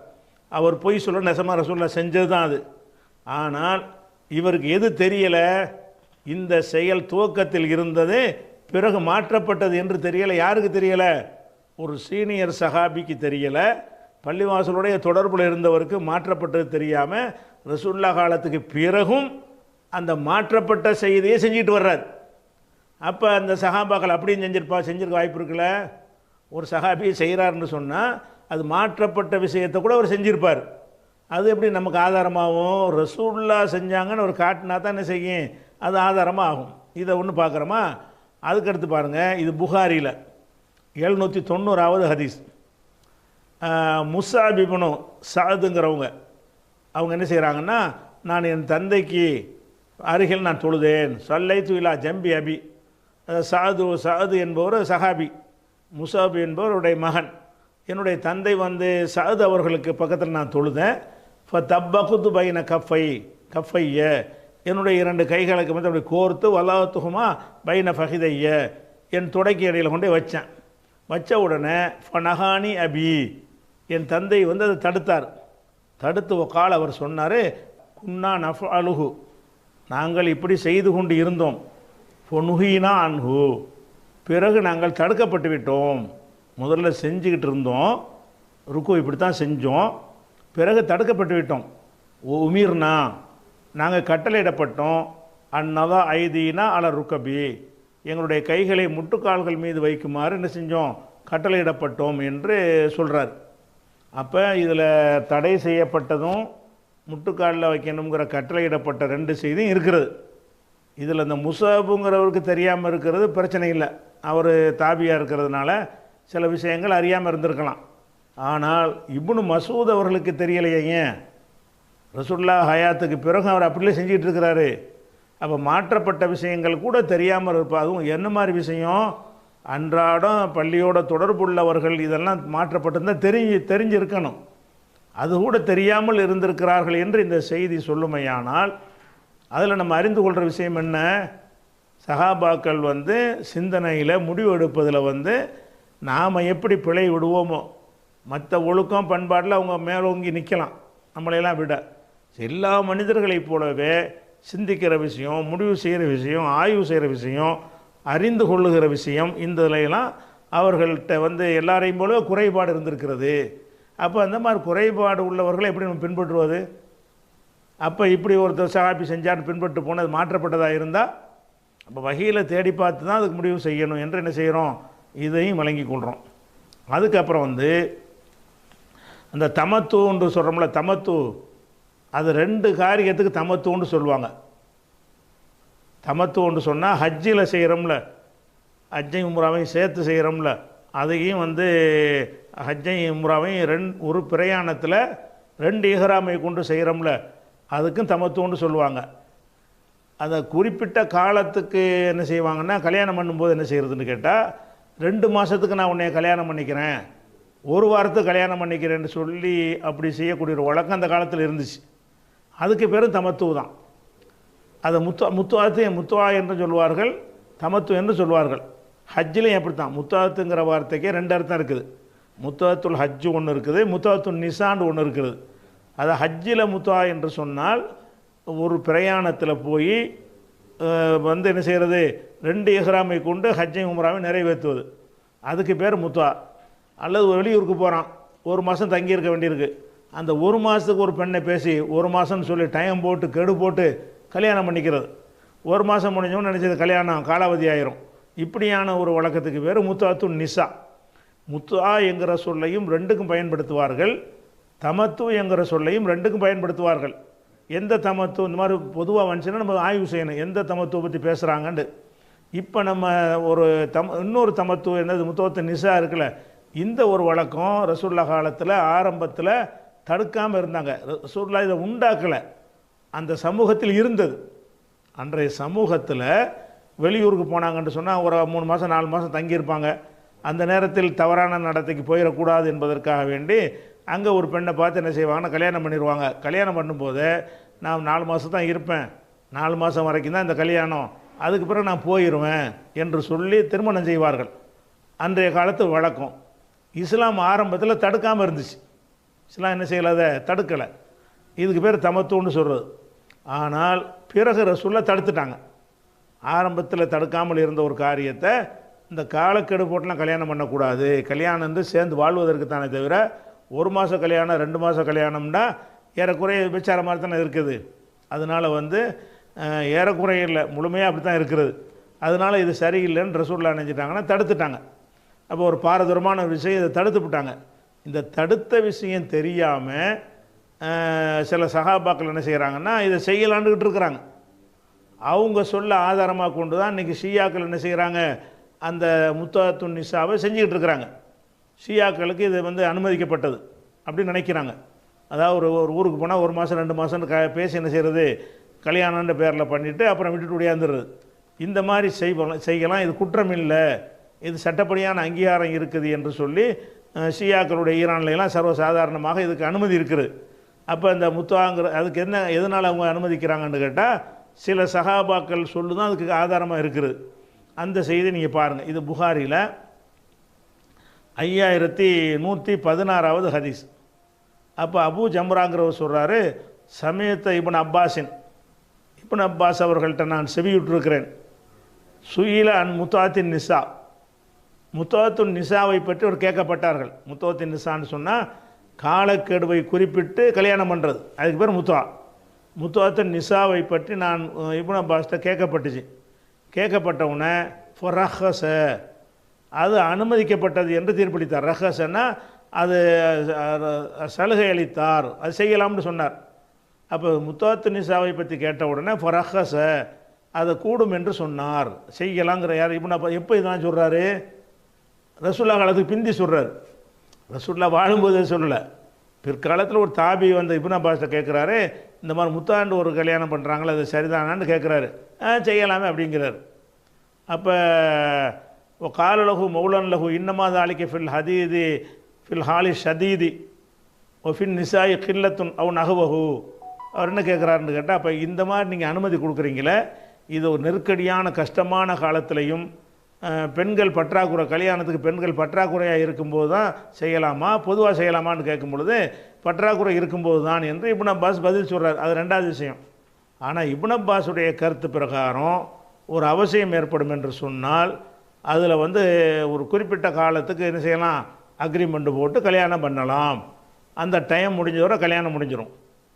அவர் பொய் சொல்ல, நெசமாக ரசூல்லா செஞ்சது தான் அது. ஆனால் இவருக்கு எது தெரியலை? இந்த செயல் துவக்கத்தில் இருந்தது, பிறகு மாற்றப்பட்டது என்று தெரியலை. யாருக்கு தெரியலை? ஒரு சீனியர் சஹாபிக்கு தெரியலை. பள்ளிவாசலுடைய தொடர்பில் இருந்தவருக்கு மாற்றப்பட்டது தெரியாமல் ரசூல்லா காலத்துக்கு பிறகும் அந்த மாற்றப்பட்ட செய்தியை செஞ்சுட்டு வர்றார். அப்போ அந்த சஹாபாக்கள் அப்படியும் செஞ்சிருக்க வாய்ப்பு இருக்குல்ல. ஒரு சஹாபியை செய்கிறாருன்னு சொன்னால் அது மாற்றப்பட்ட விஷயத்தை கூட அவர் செஞ்சிருப்பார். அது எப்படி நமக்கு ஆதாரமாகும்? ரசூல்லா செஞ்சாங்கன்னு ஒரு காட்டினா தான் என்ன செய்யும், அது ஆதாரமாக ஆகும். இதை ஒன்று பார்க்குறோமா? அதுக்கடுத்து பாருங்கள், இது புகாரியில் 790வது ஹதீஸ். முஸாப் இப்னு சஅதுங்கிறவங்க அவங்க என்ன செய்கிறாங்கன்னா, நான் என் தந்தைக்கு அருகில் நான் தொழுதேன். சல்லைத்து இலா ஜம்பி அபி, சஅது என்பவர் சஹாபி, முஸாப் என்பவருடைய மகன். என்னுடைய தந்தை வந்து சஅது அவர்களுக்கு பக்கத்தில் நான் தொழுதேன். தப்பகுத்து பைன கஃபைய, என்னுடைய இரண்டு கைகளுக்கு வந்து அப்படி கோர்த்து வலாத்துகுமா பைன ஃபஹிதைய, என் தொடைக்கு இடையில் கொண்டே வச்சேன். வச்ச உடனே ஃபனஹானி அபி, என் தந்தை வந்து அதை தடுத்தார். தடுத்து கால் அவர் சொன்னார், குன்னா நஃப் அலுகு, நாங்கள் இப்படி செய்து கொண்டு இருந்தோம். பொனுஹீனா அன்ஹு, பிறகு நாங்கள் தடுக்கப்பட்டு விட்டோம். முதல்ல செஞ்சுக்கிட்டு இருந்தோம், ருக்கு இப்படி தான் செஞ்சோம், பிறகு தடுக்கப்பட்டு விட்டோம். உமீர்னா, நாங்கள் கட்டளையிடப்பட்டோம். அந்நதா ஐதீனா அல ருக்கபி, எங்களுடைய கைகளை முட்டுக்கால்கள் மீது வைக்குமாறு என்ன செஞ்சோம்? கட்டளையிடப்பட்டோம் என்று சொல்கிறார். அப்போ இதில் தடை செய்யப்பட்டதும் முட்டுக்காலில் வைக்கணுங்கிற கட்டளையிடப்பட்ட ரெண்டு செய்தியும் இருக்கிறது. இதில் இந்த முஸாபுங்கிறவருக்கு தெரியாமல் இருக்கிறது பிரச்சனை இல்லை. அவர் தாபியாக இருக்கிறதுனால சில விஷயங்கள் அறியாமல் இருந்திருக்கலாம். ஆனால் இப்னு மசூத் அவர்களுக்கு தெரியலையே. ஏன்? ரசூலுல்லாஹ் ஹயாத்துக்கு பிறகு அவர் அப்படியே செஞ்சிகிட்டு இருக்கிறாரு. அப்போ மாற்றப்பட்ட விஷயங்கள் கூட தெரியாமல் இருப்பா. அதுவும் என்ன மாதிரி விஷயம்? அன்றாடம் பள்ளியோட தொடர்புள்ளவர்கள் இதெல்லாம் மாற்றப்பட்டிருந்தால் தெரிஞ்சிருக்கணும். அது கூட தெரியாமல் இருந்திருக்கிறார்கள் என்று இந்த செய்தி சொல்லுமையானால், அதில் நம்ம அறிந்து கொள்கிற விஷயம் என்ன? சஹாபாக்கள் வந்து சிந்தனையில் முடிவு எடுப்பதில் வந்து நாம் எப்படி பிழை விடுவோமோ, மற்ற ஒழுக்கம் பண்பாட்டில் அவங்க மேலோங்கி நிற்கலாம் நம்மளையெல்லாம் விட. எல்லா மனிதர்களைப் போலவே சிந்திக்கிற விஷயம், முடிவு செய்கிற விஷயம், ஆய்வு செய்கிற விஷயம், அறிந்து கொள்ளுகிற விஷயம், இந்த நிலையெல்லாம் அவர்கள்ட்ட வந்து எல்லாரையும் போல குறைபாடு இருந்திருக்கிறது. அப்போ அந்த மாதிரி குறைபாடு உள்ளவர்களை எப்படி நம்ம பின்பற்றுவது? அப்போ இப்படி ஒருத்தர் சஹாபி செஞ்சார் பின்பற்று போனது மாற்றப்பட்டதாக இருந்தால், அப்போ வகையில் தேடி பார்த்து தான் அதுக்கு முடிவு செய்யணும் என்று என்ன செய்கிறோம்? இதையும் வழங்கி கொள்கிறோம். அதுக்கப்புறம் வந்து அந்த தமத்துன்னு சொல்கிறோம்ல, தமத்து, அது ரெண்டு காரியத்துக்கு தமத்துன்னு சொல்லுவாங்க. தமத்துன்னு சொன்னால் ஹஜ்ஜில் செய்கிறோம்ல, ஹஜ்ஜையும் உம்ராவையும் சேர்த்து செய்கிறோம்ல, அதையும் வந்து ஹஜ்ஜையும் உம்ராவையும் ஒரு பிரயாணத்தில் ரெண்டு இஹ்ராமை கொண்டு செய்கிறோம்ல, அதுக்கும் தமத்துன்னு சொல்லுவாங்க. அந்த குறிப்பிட்ட காலத்துக்கு என்ன செய்வாங்கன்னா, கல்யாணம் பண்ணும்போது என்ன செய்கிறதுன்னு கேட்டால், 2 மாதத்துக்கு நான் உன்னை கல்யாணம் பண்ணிக்கிறேன், 1 வாரத்துக்கு கல்யாணம் பண்ணிக்கிறேன்னு சொல்லி அப்படி செய்யக்கூடிய ஒரு வழக்கம் அந்த காலத்தில் இருந்துச்சு. அதுக்கு பேரும் தமத்து தான். அதை முத்துவா என்று சொல்வார்கள், தமத்து என்று சொல்வார்கள். ஹஜ்ஜிலையும் எப்படி தான், முத்தாத்துங்கிற வார்த்தைக்கே 2 அர்த்தம் இருக்குது. முத்தாத்துல் ஹஜ்ஜு ஒன்று இருக்குது, முத்தாத்துல் நிசாண்டு ஒன்று இருக்குது. அதை ஹஜ்ஜில் முத்தா என்று சொன்னால் ஒரு பிரயாணத்தில் போய் வந்து என்ன செய்கிறது, 2 இஹ்ராமை கொண்டு ஹஜ்ஜை உம்ராவை நிறைவேற்றுவது, அதுக்கு பேர் முத்தா. அல்லது ஒரு வெளியூருக்கு போகிறான், 1 மாதம் தங்கியிருக்க வேண்டியிருக்கு, அந்த 1 மாதத்துக்கு ஒரு பெண்ணை பேசி 1 மாதம்னு சொல்லி டைம் போட்டு கெடு போட்டு கல்யாணம் பண்ணிக்கிறது. 1 மாதம் முடிஞ்சோன்னு நினச்சது கல்யாணம் காலாவதி ஆயிரும். இப்படியான ஒரு வழக்கத்துக்கு பேர் முத்தாத்துன் நிசா. முத்தா என்கிற சொல்லையும் 2க்கும் பயன்படுத்துவார்கள், தமத்து என்கிற சொல்லையும் 2க்கும் பயன்படுத்துவார்கள். எந்த தமத்து இந்த மாதிரி பொதுவாக வந்துச்சுன்னா நம்ம ஆய்வு செய்யணும், எந்த தமத்துவை பற்றி பேசுகிறாங்கன்னு. இப்போ நம்ம ஒரு இன்னொரு தமத்து என்னது முத்தவத்து நிசா இருக்குல்ல, இந்த ஒரு வழக்கம் ரசூலுல்லாஹ் காலத்தில் ஆரம்பத்தில் தடுக்காமல் இருந்தாங்க. ரசூலுல்லாஹ் இதை உண்டாக்கலை, அந்த சமூகத்தில் இருந்தது. அன்றைய சமூகத்தில் வெளியூருக்கு போனாங்கன்னு சொன்னால் ஒரு 3 மாதம் 4 மாதம் தங்கியிருப்பாங்க. அந்த நேரத்தில் தவறான நடத்தைக்கு போயிடக்கூடாது என்பதற்காக வேண்டி அங்கே ஒரு பெண்ணை பார்த்து என்ன செய்வாங்கன்னா கல்யாணம் பண்ணிடுவாங்க. கல்யாணம் பண்ணும்போது நான் 4 மாதம் தான் இருப்பேன், 4 மாதம் வரைக்கும் தான் இந்த கல்யாணம், அதுக்கு பிறகு நான் போயிடுவேன் என்று சொல்லி திருமணம் செய்வார்கள். அன்றைய காலத்து வழக்கம். இஸ்லாம் ஆரம்பத்தில் தடுக்காமல் இருந்துச்சு. இஸ்லாம் என்ன செய்யலை, அதை தடுக்கலை. இதுக்கு பேர் தமத்துன்னு சொல்கிறது. ஆனால் பிறகு ரசூலுல்லாஹ் தடுத்துட்டாங்க. ஆரம்பத்தில் தடுக்காமல் இருந்த ஒரு காரியத்தை இந்த காலக்கெடு போட்டுலாம் கல்யாணம் பண்ணக்கூடாது, கல்யாணம் வந்து சேர்ந்து வாழ்வதற்கு தானே தவிர 1 மாத கல்யாணம் 2 மாத கல்யாணம்னா ஏறக்குறைய விபச்சார மாதிரி தானே இருக்குது. அதனால் வந்து ஏறக்குறைய இல்லை, முழுமையாக அப்படி தான் இருக்கிறது. அதனால் இது சரியில்லைன்னு ரசூலுல்லாஹ் நினைச்சிட்டாங்கன்னா தடுத்துட்டாங்க. அப்போ ஒரு பாரதூரமான விஷயம் இதை தடுத்து விட்டாங்க. இந்த தடுத்த விஷயம் தெரியாமல் சில சஹாபாக்கள் என்ன செய்கிறாங்கன்னா இதை செய்யலான்னுக்கிட்டு இருக்கிறாங்க. அவங்க சொல்ல ஆதாரமாக கொண்டு தான் இன்றைக்கி ஷியாக்கள் என்ன செய்கிறாங்க, அந்த முத்தாத்துன் நிசாவை செஞ்சுக்கிட்டு இருக்கிறாங்க. ஷியாக்களுக்கு இது வந்து அனுமதிக்கப்பட்டது அப்படின்னு நினைக்கிறாங்க. அதாவது ஒரு ஊருக்கு போனால் 1 மாதம் 2 மாதம்னு பேசி என்ன செய்கிறது, கல்யாணன்ற பேரில் பண்ணிவிட்டு அப்புறம் விட்டுட்டு ஓடியாந்துடுறது. இந்த மாதிரி செய்யலாம், இது குற்றம் இல்லை, இது சட்டப்படியான அங்கீகாரம் இருக்குது என்று சொல்லி ஷியாக்களுடைய ஈரான்லாம் சர்வசாதாரணமாக இதுக்கு அனுமதி இருக்குது. அப்போ இந்த முத்தாங்கிற அதுக்கு என்ன எதனால் அவங்க அனுமதிக்கிறாங்கன்னு கேட்டால் சில சஹாபாக்கள் சொல்லு தான் அதுக்கு ஆதாரமாக இருக்குது. அந்த செய்தி நீங்கள் பாருங்கள். இது புகாரியில் 5116வது ஹதீஸ். அப்போ அபு ஜம்ராங்கிறவர் சொல்கிறாரு, சமயத்த இப்னு அப்பாஸ் அவர்கள்ட்ட நான் செவியுற்றிருக்கிறேன். சுயில அன் முத்தாத்தின் நிசா, முத்தாத்துன் நிசாவை பற்றி ஒரு கேட்கப்பட்டார்கள். முத்தாத்தின் நிசான்னு சொன்னால் காலக்கெடுவை குறிப்பிட்டு கல்யாணம் பண்ணுறது, அதுக்கு பேர் முத்தாத்தின் நிசாவை பற்றி நான் இப்னு அப்பாஸ்ட்ட கேட்கப்பட்டுச்சு. கேட்கப்பட்டவுடனே ஃபரஹஸ, அது அனுமதிக்கப்பட்டது என்று தீர்ப்பளித்தார். ரஹஸன்னா அது சலுகை அளித்தார், அது செய்யலாம்னு சொன்னார். அப்போ முத்தாத்து நிசாவை பற்றி கேட்ட உடனே ஃபரஹஸ, அதை கூடும் என்று சொன்னார், செய்யலாங்கிற. யார் இப்னு அப்பாஸ் எப்போ இதெல்லாம் சொல்கிறாரு, ரசூலுல்லாஹ் காலத்துக்கு பிந்தி சொல்கிறார். ரசூலுல்லாஹ் வாழும்போதே சொல்லலை, பிற்காலத்தில் ஒரு தாபி வந்து இப்னு அப்பாஸ்ட்ட கேட்குறாரு, இந்த மாதிரி முத்தாண்டு ஒரு கல்யாணம் பண்ணுறாங்களே அது சரிதானான்னு கேட்குறாரு. செய்யலாமே அப்படிங்கிறார். அப்போ காலலகு மௌலன் லகு இன்னமா தாலிக்க ஃபில் ஹாலி ஷதீதி ஒஃபின் நிசாயி கில்லத்துன் அவன் நகுவகு. அவர் என்ன கேட்குறாருன்னு கேட்டால், அப்போ இந்த மாதிரி நீங்கள் அனுமதி கொடுக்குறீங்களே, இது ஒரு நெருக்கடியான கஷ்டமான காலத்திலையும் பெண்கள் பற்றாக்குறை, கல்யாணத்துக்கு பெண்கள் பற்றாக்குறையாக இருக்கும்போது தான் செய்யலாமா, பொதுவாக செய்யலாமான்னு கேட்கும் பொழுது பற்றாக்குறை இருக்கும்போது தான் என்று இப்னு அப்பாஸ் பதில் சொல்கிறார். அது 2வது விஷயம். ஆனால் இப்னு அப்பாஸுடைய கருத்து பிரகாரம் ஒரு அவசியம் ஏற்படும் என்று சொன்னால் அதில் வந்து ஒரு குறிப்பிட்ட காலத்துக்கு என்ன செய்யலாம், அக்ரிமெண்ட் போட்டு கல்யாணம் பண்ணலாம். அந்த டைம் முடிஞ்சவரை கல்யாணம் முடிஞ்சிடும்.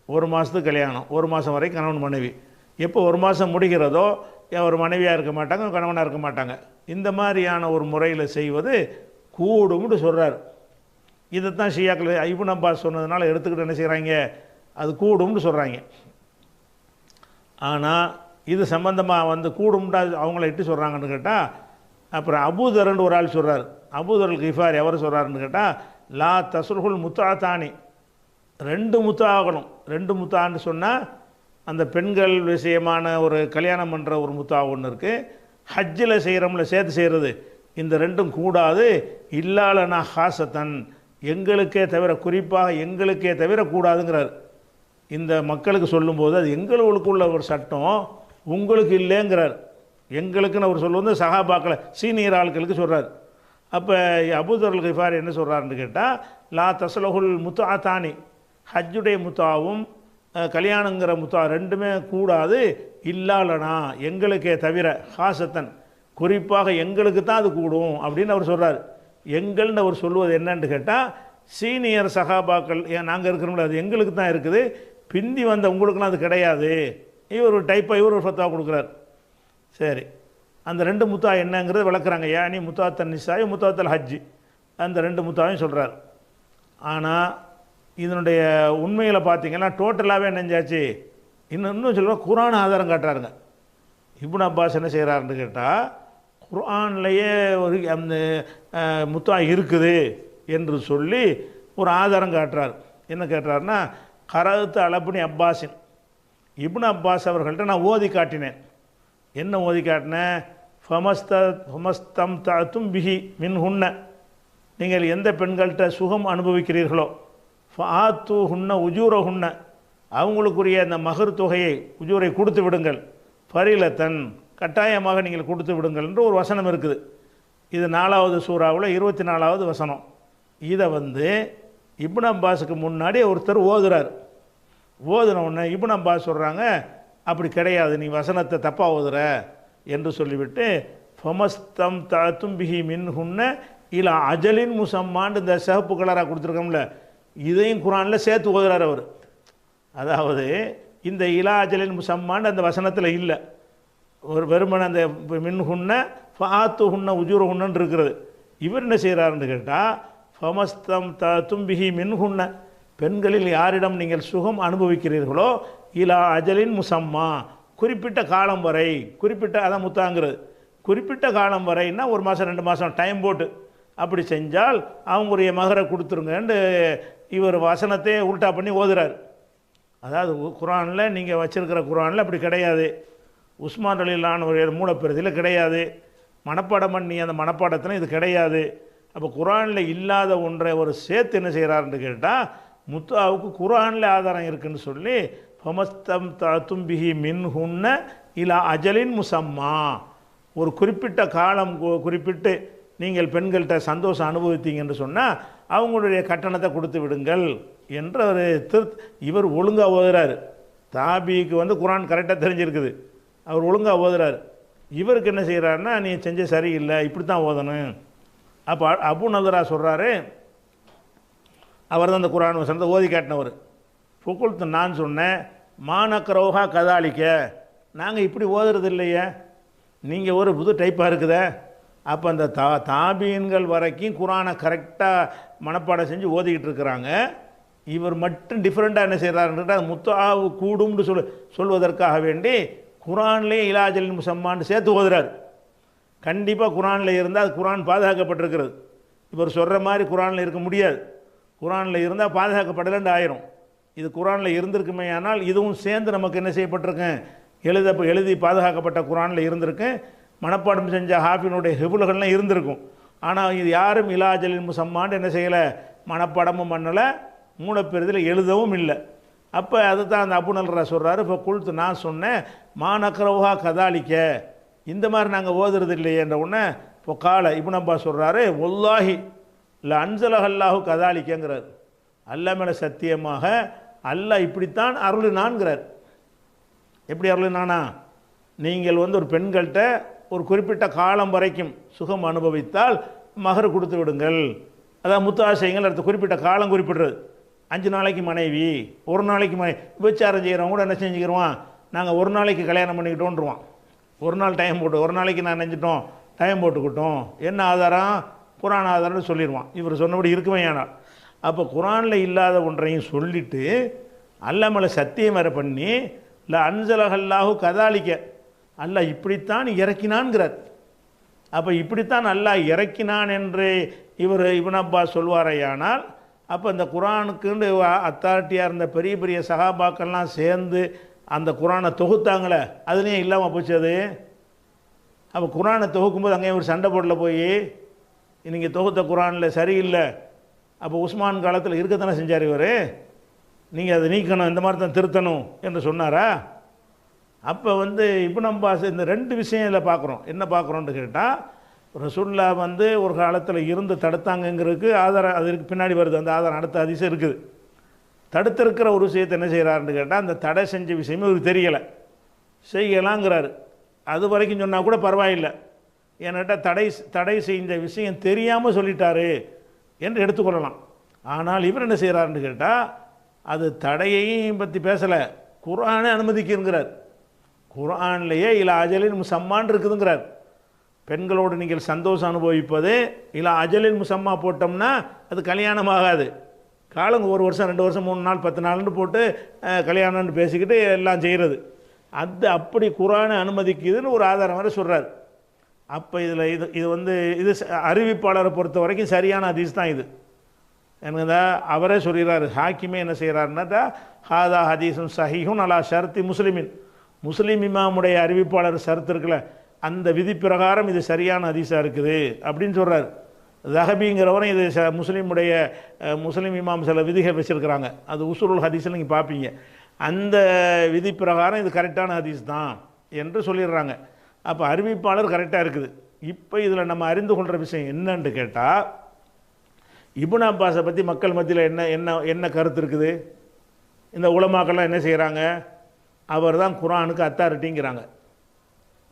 1 மாதத்துக்கு கல்யாணம், 1 மாதம் வரைக்கும் கணவன் மனைவி. எப்போ 1 மாதம் முடிகிறதோ ஒரு மனைவியாக இருக்க மாட்டாங்க, கணவனாக இருக்க மாட்டாங்க. இந்த மாதிரியான ஒரு முறையில் செய்வது கூடும்னு சொல்கிறார். இதைத்தான் ஷியாக்கள் இப்னு அப்பாஸ் சொன்னதுனால எடுத்துக்கிட்டு என்ன செய்கிறாங்க, அது கூடும்னு சொல்கிறாங்க. ஆனால் இது சம்பந்தமாக வந்து கூடும்டா அவங்கள இட்டு சொல்கிறாங்கன்னு கேட்டால், அப்புறம் அபூதர்ன்னு ஒரு ஆள் சொல்கிறார். அபூதர் கிஃபாரி அவர் சொல்கிறாருன்னு கேட்டால், லா தஸ்ருஹுல் முத்தாத்தானி, 2 முத்தா ஆகணும். 2 முத்தான்னு சொன்னால் அந்த பெண்கள் விஷயமான ஒரு கல்யாணம் பண்ணுற ஒரு முத்தா ஒன்று இருக்குது, ஹஜ்ஜில் செய்கிறோம்ல சேர்த்து செய்கிறது, இந்த 2ம் கூடாது. இல்லாலனா ஹாசத்தன், எங்களுக்கே தவிர, குறிப்பாக எங்களுக்கே தவிர கூடாதுங்கிறார். இந்த மக்களுக்கு சொல்லும்போது அது எங்களுக்குள்ள ஒரு சட்டம், உங்களுக்கு இல்லைங்கிறார். எங்களுக்குன்னு அவர் சொல்லுவது சஹாபாக்களை சீனியர் ஆட்களுக்கு சொல்கிறார். அப்போ அபூதர் கிஃபாரி என்ன சொல்கிறாருன்னு கேட்டால், லா தஸ்லஹுல் முத்தாத்தானி, ஹஜ்ஜுடைய முத்தாவும் கல்யாணங்கிற முத்தா 2மே கூடாது. இல்லாலனா எங்களுக்கே தவிர ஹாசத்தன் குறிப்பாக எங்களுக்கு தான் அது கூடும் அப்படின்னு அவர் சொல்கிறார். எங்கள்னு அவர் சொல்லுவது என்னன்னு கேட்டால், சீனியர் சகாபாக்கள் ஏன் நாங்கள் இருக்கிறோம்ல அது எங்களுக்கு தான் இருக்குது, பிந்தி வந்த உங்களுக்குலாம் அது கிடையாது. இவர் ஒரு டைப்பாக இவர் ஒரு ஃபத்வா கொடுக்குறார். சரி, அந்த ரெண்டு முத்தா என்னங்கிறது விளக்குறாங்க. யானி முத்தாத்தன் நிசாய் முத்தாத்தல் ஹஜ்ஜி, அந்த ரெண்டு முத்தாவையும் சொல்கிறார். ஆனால் இதனுடைய உண்மையில் பார்த்தீங்கன்னா டோட்டலாகவே நெஞ்சாச்சு. இன்னும் சொல்லுவாங்க குர்ஆன் ஆதாரம் காட்டுறாருங்க. இப்னு அப்பாஸ் என்ன செய்கிறாருன்னு கேட்டால், குர்ஆன்லேயே ஒரு அந்த முத்தா இருக்குது என்று சொல்லி ஒரு ஆதாரம் காட்டுறார். என்ன கேட்டுறாருன்னா, கரத்து அளப்புனி அப்பாஸின், இப்னு அப்பாஸ் அவர்கள்ட்ட நான் ஓதி காட்டினேன். என்ன ஓதி காட்டினேன்? ஃபமஸ்தம் தாத்தும் பிஹி மின் ஹுன்ன, நீங்கள் எந்த பெண்கள்கிட்ட சுகம் அனுபவிக்கிறீர்களோ, ஃபாத்து ஹுன்ன உஜூர ஹுன்ன, அவங்களுக்குரிய அந்த மகர் தொகையை உஜூரை கொடுத்து விடுங்கள், ஃபரீலத்தன் கட்டாயமாக நீங்கள் கொடுத்து விடுங்கள் என்று ஒரு வசனம் இருக்குது. இது 4வது சூறாவில் 24வது வசனம். இதை இப்னு அப்பாஸுக்கு முன்னாடி ஒருத்தர் ஓதுறார். ஓதுன உடனே இப்னு அப்பாஸ் சொல்கிறாங்க, அப்படி கிடையாது, நீ வசனத்தை தப்பாக ஓதுற என்று சொல்லிவிட்டு, ஃபமஸ்தம் தாத்தும் பிஹி மின் ஹுன்ன இல்லை அஜலின் முசம்மான்னு இந்த சிவப்பு கலராக கொடுத்துருக்கோம்ல, இதையும் குர்ஆனில் சேர்த்து ஓதுறார் அவர். அதாவது இந்த இலா அஜலின் முசம்மான்னு அந்த வசனத்தில் இல்லை, ஒரு வெறுமனை அந்த மின் ஹுன்ன ஃபாத்து ஹுன்ன உஜூர ஹுன்னு இருக்கிறது. இவர் என்ன செய்கிறாருன்னு கேட்டால், ஃபமஸ்தம் தாத்தும் பிஹி மின் ஹுன்ன, பெண்களில் யாரிடம் நீங்கள் சுகம் அனுபவிக்கிறீர்களோ, இலா அஜலின் முசம்மா, குறிப்பிட்ட காலம் வரை, குறிப்பிட்ட அதான் முத்தாங்கிறது, குறிப்பிட்ட காலம் வரைன்னா 1 மாதம் 2 மாதம் டைம் போட்டு அப்படி செஞ்சால் அவங்களுடைய மகரை கொடுத்துருங்கன்னு இவர் வசனத்தை உல்டா பண்ணி ஓதுறார். அதாவது குர்ஆனில் நீங்கள் வச்சிருக்கிற குர்ஆனில் அப்படி கிடையாது, உஸ்மான் ரலியல்லாஹு ஒரு மூலப்பிரதியில் கிடையாது, மனப்பாடம் பண்ணி அந்த மனப்பாடத்தில் இது கிடையாது. அப்போ குர்ஆனில் இல்லாத ஒன்றை ஒரு சேர்த்து என்ன செய்கிறாருன்னு கேட்டால், முத்தாவுக்கு குர்ஆனில் ஆதாரம் இருக்குன்னு சொல்லி ஃபமஸ்தம் தாத்தும் பிஹி மின் ஹுன்ன இலா அஜலின் முசம்மா, ஒரு குறிப்பிட்ட காலம் குறிப்பிட்டு நீங்கள் பெண்கள்கிட்ட சந்தோஷம் அனுபவித்தீங்கன்னு சொன்னால் அவங்களுடைய கட்டணத்தை கொடுத்து விடுங்கள் என்ற ஒரு இவர் ஒழுங்காக ஓதுறாரு. தாபிக்கு குர்ஆன் கரெக்டாக தெரிஞ்சிருக்குது, அவர் ஒழுங்காக ஓதுறாரு. இவருக்கு என்ன செய்கிறாருன்னா, நீ செஞ்ச சரியில்லை, இப்படி தான் ஓதணும். அப்போ அபு நல்ரா சொல்கிறாரு, அவர் தான் அந்த குர்ஆன் வசனத்தை ஓதி காட்டினவர். ஃபுகுல்த்து, நான் சொன்னேன், மானக்கரோஹா கதாலிக்க, நாங்கள் இப்படி ஓதுறது இல்லையே, நீங்கள் ஒரு புது டைப்பாக இருக்குதே. அப்போ அந்த தாபீன்கள் வரைக்கும் குர்ஆனை கரெக்டாக மனப்பாடம் செஞ்சு ஓதிக்கிட்டு இருக்கிறாங்க. இவர் மட்டும் டிஃப்ரெண்ட்டாக என்ன செய்கிறாருன்றா, முத்தாவு கூடும்னு சொல்வதற்காக வேண்டி குர்ஆன்லேயே இலாஜலின் முசம்மான்னு சேர்த்து ஓதுறார். கண்டிப்பாக குர்ஆனில் இருந்தால் அது குர்ஆன் பாதுகாக்கப்பட்டிருக்கிறது. இவர் சொல்கிற மாதிரி குர்ஆனில் இருக்க முடியாது, குர்ஆனில் இருந்தால் பாதுகாக்கப்படலன்னு ஆயிரும். இது குர்ஆனில் இருந்திருக்குமே, ஆனால் இதுவும் சேர்ந்து நமக்கு என்ன செய்யப்பட்டிருக்கேன், எழுதி பாதுகாக்கப்பட்ட குர்ஆனில் இருந்திருக்கு. மனப்பாடம் செஞ்ச ஹாஃபினுடைய ஹிபுல்கள்லாம் இருந்திருக்கும். ஆனால் இது யாரும் இலாஜலின் முசம்மான்னு என்ன செய்யலை, மனப்பாடமும் பண்ணலை, மூலப்பெருதில் எழுதவும் இல்லை. அப்போ அதுதான் அந்த அபு நல்ரா சொல்கிறாரு. இப்போ குல்த்து, நான் சொன்னேன், மானக்கரவுஹா கதாலிக்க, இந்த மாதிரி நாங்கள் ஓதுறது இல்லையே என்ற உடனே இப்போ காலை இப்னு அப்பாஸ் சொல்கிறாரு, ஒல்லாஹி இல்லை அன்சலஹல்லாஹு கதாலிக்கங்கிறார். அல்லா மேலே சத்தியமாக அல்லாஹ் இப்படித்தான் அருளினான்ங்கிறார். எப்படி அருளினானா, நீங்கள் ஒரு பெண்கள்கிட்ட ஒரு குறிப்பிட்ட காலம் வரைக்கும் சுகம் அனுபவித்தால் மகர் கொடுத்து விடுங்கள். அதான் முத்தாசைங்கள் அடுத்த குறிப்பிட்ட காலம் குறிப்பிடுறது. 5 நாளைக்கு மனைவி, 1 நாளைக்கு மனைவி. விபச்சாரம் செய்கிறவங்க கூட என்ன செஞ்சுக்கிடுவான், நாங்கள் 1 நாளைக்கு கல்யாணம் பண்ணிக்கிட்டோன்றுவான். 1 நாள் டைம் போட்டு, 1 நாளைக்கு நான் நினைஞ்சிட்டோம், டைம் போட்டுக்கிட்டோம். என்ன ஆதாரம், குர்ஆன் ஆதாரம்னு சொல்லிடுவான். இவர் சொன்னபடி இருக்குமே. ஆனால் அப்போ குர்ஆனில் இல்லாத ஒன்றையும் சொல்லிவிட்டு அல்லாஹ் மேலே சத்தியம் வேறு பண்ணி, இல்லை அன்சலஹல்லாஹு கதாலிக்க, அல்லாஹ் இப்படித்தான் இறக்கினான்ங்கிறார். அப்போ இப்படித்தான் அல்லாஹ் இறக்கினான் என்று இவர் இப்னு அப்பாஸ் சொல்வாரையானால், அப்போ இந்த குர்ஆனுக்குன்னு அத்தாரிட்டியாக இருந்த பெரிய பெரிய சஹாபாக்கள்லாம் சேர்ந்து அந்த குர்ஆனை தொகுத்தாங்களே, அதுலேயும் இல்லாமல் போச்சு அது. அப்போ குர்ஆனை தொகுக்கும்போது அங்கேயும் ஒரு சண்டை போடல போய், நீங்கள் தொகுத்த குர்ஆனில் சரியில்லை, அப்போ உஸ்மான் காலத்தில் இருக்கத்தானே செஞ்சார் இவர், நீங்கள் அதை நீக்கணும், இந்த மாதிரி தான் திருத்தணும் என்று சொன்னாரா? அப்போ இப்னு அப்பாஸ் இந்த 2 விஷயம் இதில் பார்க்குறோம். என்ன பார்க்குறோன்னு கேட்டால், ரசூலுல்லாஹ் ஒரு காலத்தில் இருந்து தடுத்தாங்கங்கிறதுக்கு ஆதாரம் அதற்கு பின்னாடி வருது. அந்த ஆதாரம் அடுத்த ஹதீஸ் இருக்குது. தடுத்திருக்கிற ஒரு விஷயத்தை என்ன செய்கிறாருன்னு கேட்டால், அந்த தடை செஞ்ச விஷயமே இவருக்கு தெரியலை. செய்யலாங்கிறாரு. அது வரைக்கும் சொன்னால் கூட பரவாயில்லை, என்கிட்ட தடை செஞ்ச விஷயம் தெரியாமல் சொல்லிட்டாரு என்று எடுத்துக்கொள்ளலாம். ஆனால் இவர் என்ன செய்கிறாருன்னு கேட்டால், அது தடையையும் பற்றி பேசலை, குர்ஆனை அனுமதிக்குங்கிறார். குர்ஆன்லேயே இலா அஜலின் முசம்மான் இருக்குதுங்கிறார். பெண்களோடு நீங்கள் சந்தோஷம் அனுபவிப்பது இலா அஜலின் முசம்மா போட்டோம்னா அது கல்யாணம் ஆகாது. காலங்க 1 வருஷம் 2 வருஷம் 3 நாள் 10 நாள்னு போட்டு கல்யாணம்னு பேசிக்கிட்டு எல்லாம் செய்கிறது. அது அப்படி குர்ஆனை அனுமதிக்குதுன்னு ஒரு ஆதாரம் வரை சொல்கிறார். அப்போ இதில் இது அறிவிப்பாளரை பொறுத்த வரைக்கும் சரியான ஹதீஸ் தான் இது. எனக்கு அவரே சொல்கிறார். ஹாக்கிமே என்ன செய்கிறாருன்னா, ஹாதா ஹதீஸும் சஹீஹுன் அலா ஷர்த்தி முஸ்லிமின், முஸ்லீம் இமாமுடைய அறிவிப்பாளர் ஷர்த் இருக்குல்ல, அந்த விதி பிரகாரம் இது சரியான ஹதீஸாக இருக்குது அப்படின்னு சொல்கிறார். ஜஹபிங்கிறவரும் இது முஸ்லீம் இமாம் சில விதிகள் வச்சுருக்கிறாங்க, அது உசூலுல் ஹதீஸில் நீங்கள் பார்ப்பீங்க. அந்த விதி பிரகாரம் இது கரெக்டான ஹதீஸ் தான் என்று சொல்லிடுறாங்க. அப்போ அறிவிப்பாளர் கரெக்டாக இருக்குது. இப்போ இதில் நம்ம அறிந்து கொள்கிற விஷயம் என்னன்னு கேட்டால், இப்னு அப்பாஸை பற்றி மக்கள் மத்தியில் என்ன கருத்து இருக்குது? இந்த உலமாக்கள்லாம் என்ன செய்கிறாங்க? அவர் தான் குர்ஆனுக்கு அத்தாரிட்டிங்கிறாங்க.